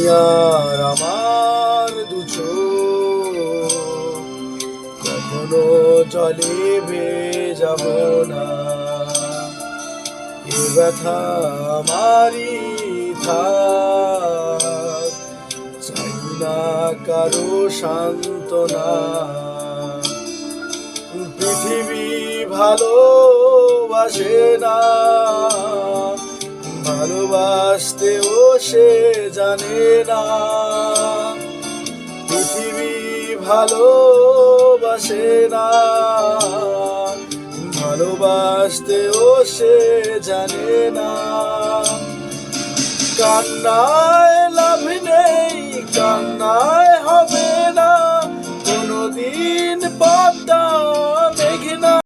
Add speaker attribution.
Speaker 1: আর আমার দু চোখ কখনো জলে ভেজাব না। এ ব্যথা আমারই থাক, চাই না কারো সান্ত্বনা। পৃথিবী ভালোবাসে না, ভালোবাসতেও সে জানে না। পৃথিবী ভালোবাসে না, ভালোবাসতেও সে জানে না। কান্নায়